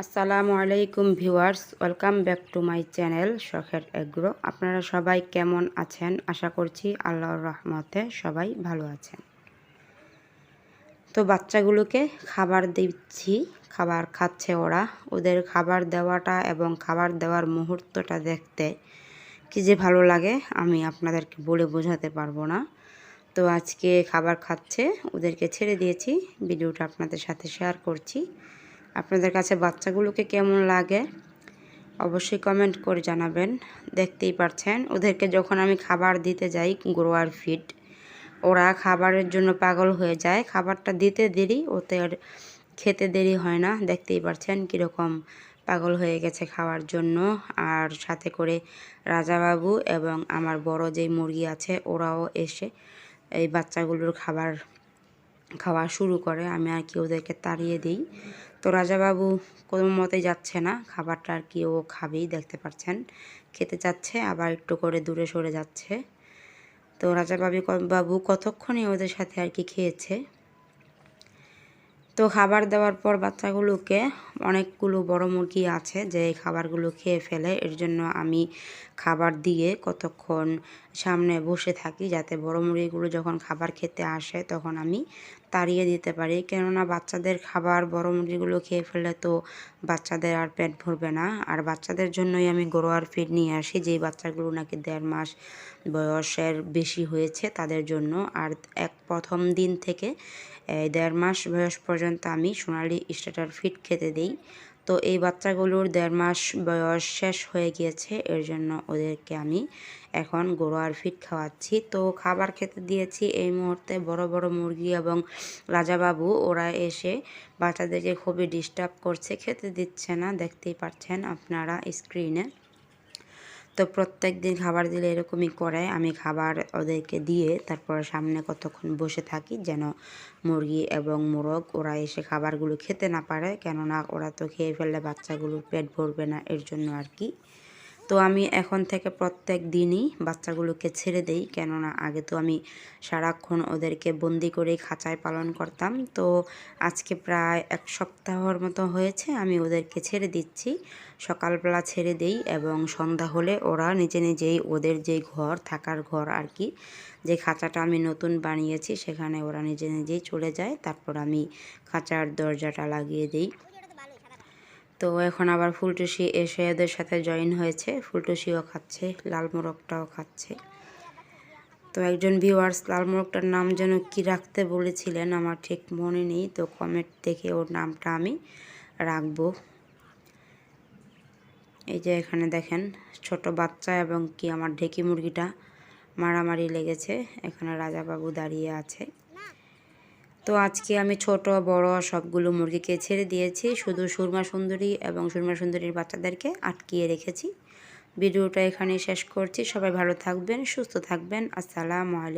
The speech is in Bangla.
আসসালামু আলাইকুম viewers, welcome back to my channel শখের এগ্রো। আপনারা সবাই কেমন আছেন? আশা করছি আল্লাহর রহমতে সবাই ভালো আছেন। তো বাচ্চাগুলোকে খাবার দিচ্ছি, খাবার খাচ্ছে ওরা। ওদের খাবার দেওয়াটা এবং খাবার দেওয়ার মুহূর্তটা দেখতে কি যে ভালো লাগে আমি আপনাদেরকে বলে বোঝাতে পারবো না। তো আজকে খাবার খাচ্ছে, ওদেরকে ছেড়ে দিয়েছি, ভিডিওটা আপনাদের সাথে শেয়ার করছি। আপনাদের কাছে বাচ্চাগুলোকে কেমন লাগে অবশ্যই কমেন্ট করে জানাবেন। দেখতেই পাচ্ছেন ওদেরকে যখন আমি খাবার দিতে যাই গ্রোয়ার ফিড, ওরা খাবারের জন্য পাগল হয়ে যায়। খাবারটা দিতে দেরি, ওতে খেতে দেরি হয় না। দেখতেই পাচ্ছেন কীরকম পাগল হয়ে গেছে খাওয়ার জন্য। আর সাথে করে রাজাবাবু এবং আমার বড় যেই মুরগি আছে ওরাও এসে এই বাচ্চাগুলোর খাবার খাওয়া শুরু করে। আমি আর কি ওদেরকে তাড়িয়ে দিই। তো রাজাবাবু কোনো মতেই যাচ্ছে না, খাবারটা আর কি ও খাবেই, দেখতে পাচ্ছেন খেতে চাচ্ছে, আবার একটু করে দূরে সরে যাচ্ছে। তো বাবু কতক্ষণই ওদের সাথে আর কি খেয়েছে। তো খাবার দেওয়ার পর বাচ্চাগুলোকে, অনেকগুলো বড় মুরগি আছে যে খাবারগুলো খেয়ে ফেলে, এর জন্য আমি খাবার দিয়ে কতক্ষণ সামনে বসে থাকি যাতে বড় মুরগিগুলো যখন খাবার খেতে আসে তখন আমি তাড়িয়ে দিতে পারি। কেননা বাচ্চাদের খাবার বড় মুরগিগুলো খেয়ে ফেলে তো বাচ্চাদের আর পেট ভরবে না। আর বাচ্চাদের জন্যই আমি গ্রোয়ার ফিড নিয়ে আসি, যেই বাচ্চাগুলো নাকি 1.5 মাস বয়সের বেশি হয়েছে তাদের জন্য। আর প্রথম দিন থেকে 1.5 মাস বয়স পর্যন্ত আমি সোনালি স্টার্টার ফিড খেতে দিই। তো এই বাচ্চাগুলোর 1.5 মাস বয়স শেষ হয়ে গিয়েছে, এর জন্য ওদেরকে আমি এখন গ্রোয়ার ফিড খাওয়াচ্ছি। তো খাবার খেতে দিয়েছি। এই মুহূর্তে বড় বড় মুরগি এবং রাজাবাবু ওরা এসে বাচ্চাদেরকে খুবই ডিস্টার্ব করছে, খেতে দিচ্ছে না, দেখতেই পাচ্ছেন আপনারা স্ক্রিনে। তো প্রত্যেক দিন খাবার দিলে এরকমই করে, আমি খাবার ওদেরকে দিয়ে তারপর সামনে কতক্ষণ বসে থাকি যেন মুরগি এবং মোরগ ওরা এসে খাবারগুলো খেতে না পারে, কেননা ওরা তো খেয়ে ফেললে বাচ্চাগুলোর পেট ভরবে না, এর জন্য আর কি। তো আমি এখন থেকে প্রত্যেক দিনই বাচ্চাগুলোকে ছেড়ে দেই, কেননা আগে তো আমি সারাক্ষণ ওদেরকে বন্দি করেই খাঁচায় পালন করতাম। তো আজকে প্রায় 1 সপ্তাহর মতো হয়েছে আমি ওদেরকে ছেড়ে দিচ্ছি। সকালবেলা ছেড়ে দেই এবং সন্ধ্যা হলে ওরা নিজে নিজেই ওদের যেই ঘর, থাকার ঘর আর কি, যে খাঁচাটা আমি নতুন বানিয়েছি সেখানে ওরা নিজে নিজেই চলে যায়। তারপর আমি খাঁচার দরজাটা লাগিয়ে দিই। তো এখন আবার ফুলটুসি এসে ওদের সাথে জয়েন হয়েছে, ফুলটুসিও খাচ্ছে, লাল মোরগটাও খাচ্ছে। তো একজন ভিউয়ার্স লাল মোরগটার নাম যেন কি রাখতে বলেছিলেন, আমার ঠিক মনে নেই, তো কমেন্ট দেখে ওর নামটা আমি রাখবো। এই যে এখানে দেখেন ছোট বাচ্চা এবং কি আমার ঢেকি মুরগিটা মারামারি লেগেছে, এখানে রাজাবাবু দাঁড়িয়ে আছে। তো আজকে আমি ছোট বড় সবগুলো মুরগিকে ছেড়ে দিয়েছি, শুধু সুরমা সুন্দরী এবং সুরমা সুন্দরীর বাচ্চাদেরকে আটকিয়ে রেখেছি। ভিডিওটা এখানে শেষ করছি। সবাই ভালো থাকবেন, সুস্থ থাকবেন। আসসালামু আলাইকুম।